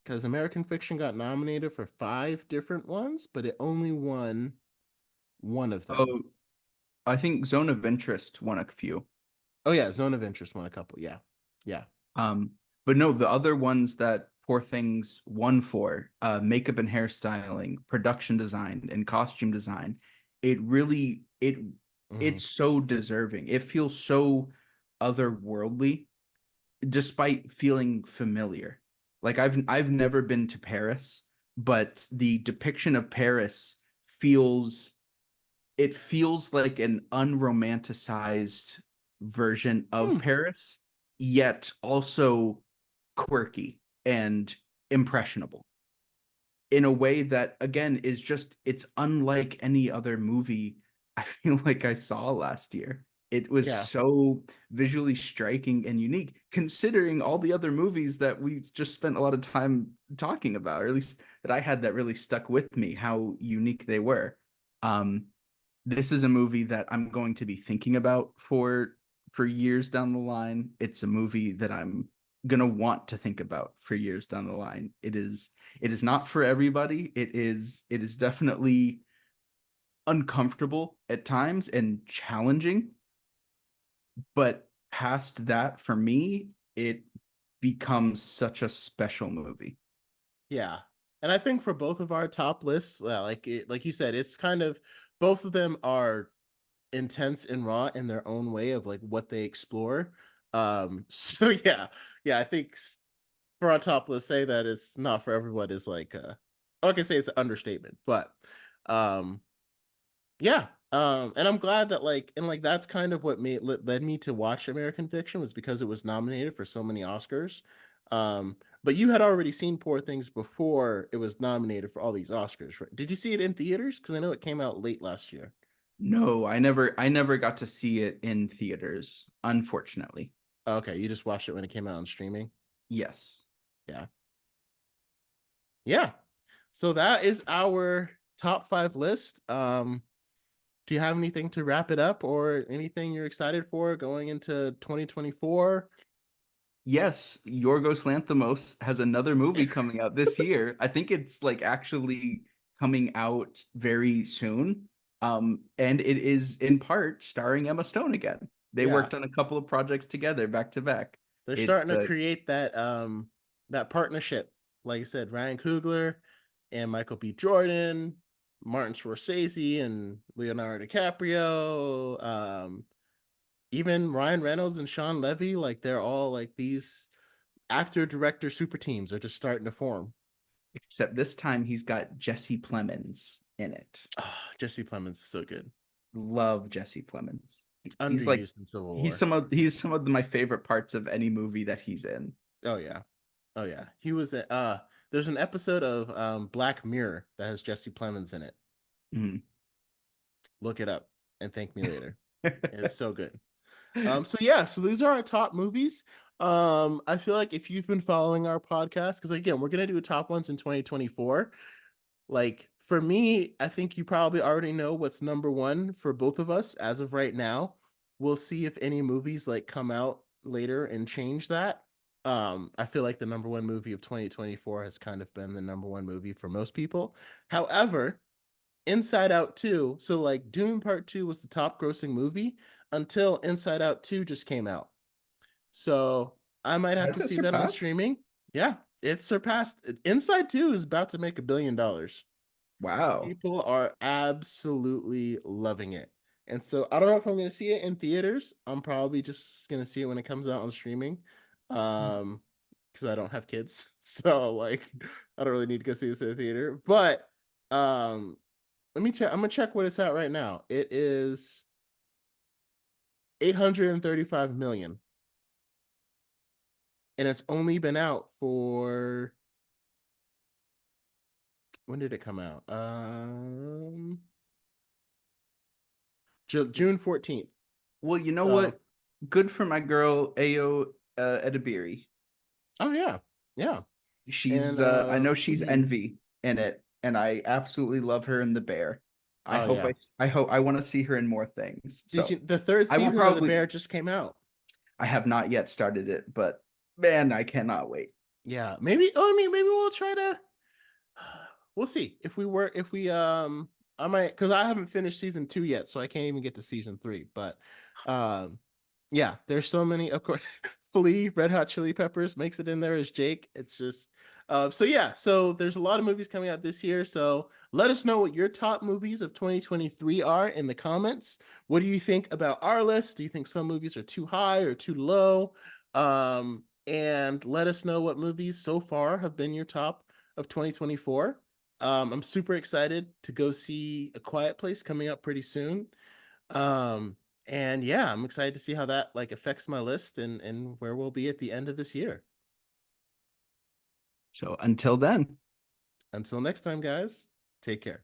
Because American Fiction got nominated for five different ones, but it only won one of them. Oh, I think Zone of Interest won a few. Oh yeah, Zone of Interest won a couple. Yeah, yeah. Um, but no, the other ones that Poor Things won for, makeup and hairstyling, production design, and costume design, it really Hmm. it's so deserving. It feels so otherworldly, despite feeling familiar. Like I've never been to Paris, but the depiction of Paris feels it feels like an unromanticized version of Hmm. Paris, yet also quirky and impressionable in a way that again is just it's unlike any other movie I feel like I saw last year. It was Yeah, so visually striking and unique considering all the other movies that we just spent a lot of time talking about, or at least that I had that really stuck with me how unique they were. Um this is a movie that I'm going to be thinking about for years down the line. It's a movie that I'm gonna want to think about for years down the line. It is not for everybody. It is definitely uncomfortable at times and challenging, but past that for me, it becomes such a special movie. yeah. And I think for both of our top lists, like you said, it's kind of both of them are intense and raw in their own way of like what they explore. So yeah, yeah. I think for our top list, say that it's not for everyone is like, I can say it's an understatement, but um, yeah. And I'm glad that like and like that's kind of what led me to watch American Fiction was because it was nominated for so many Oscars. But you had already seen Poor Things before it was nominated for all these Oscars, right? Did you see it in theaters? Because I know it came out late last year. No, I never got to see it in theaters, unfortunately. Okay, you just watched it when it came out on streaming. Yes. Yeah, yeah. So that is our top five list. Do you have anything to wrap it up or anything you're excited for going into 2024? Yes, Yorgos Lanthimos has another movie coming out this year. I think it's like actually coming out very soon. And it is in part starring Emma Stone again. They Yeah, worked on a couple of projects together back to back. they're starting It's to create that that partnership. Like I said, Ryan Coogler and Michael B. Jordan, Martin Scorsese and Leonardo DiCaprio, even Ryan Reynolds and Sean Levy, like they're all like these actor director super teams are just starting to form. except this time he's got Jesse Plemons in it. Jesse Plemons is so good. Love Jesse Plemons. He's like Underused in Civil War. he's some of my favorite parts of any movie that he's in. Oh yeah. Oh yeah. He was there's an episode of Black Mirror that has Jesse Plemons in it. Mhm. Look it up and thank me later. It's so good. So yeah, so these are our top movies. I feel like if you've been following our podcast, because again, we're gonna do top ones in 2024. Like for me, I think you probably already know what's number one for both of us as of right now. We'll see if any movies like come out later and change that. I feel like the number one movie of 2024 has kind of been the number one movie for most people. However, Inside Out 2, so like Dune Part 2 was the top grossing movie until Inside Out 2 just came out. So I might have Has to it see that on surpassed? streaming. Yeah, it surpassed Inside 2 is about to make $1 billion. Wow. People are absolutely loving it. And so I don't know if I'm going to see it in theaters. I'm probably just going to see it when it comes out on streaming. Because I don't have kids. So like I don't really need to go see this in the theater. But let me check. I'm gonna check what it's at right now. It is 835 million. And it's only been out for when did it come out? June 14th. Well, you know So what? Good for my girl Ayo Edebiri. oh yeah. Yeah. And I know she's mhm. Envy in it, and I absolutely love her in The Bear. Oh yeah. I hope I want to see her in more things. Did So you the third I will season of The probably Bear just came out? I have not yet started it, but man, I cannot wait. Yeah. Maybe I mean maybe we'll try to we'll see if we I might because I haven't finished season 2 yet, so I can't even get to season 3. But um yeah, there's so many, of course. Flea, Red Hot Chili Peppers makes it in there as Jake. It's just so yeah, so there's a lot of movies coming out this year. So let us know what your top movies of 2023 are in the comments. What do you think about our list? Do you think some movies are too high or too low? And let us know what movies so far have been your top of 2024. I'm super excited to go see A Quiet Place coming up pretty soon. And yeah, I'm excited to see how that like affects my list and where we'll be at the end of this year. So until then. Until next time, guys, take care.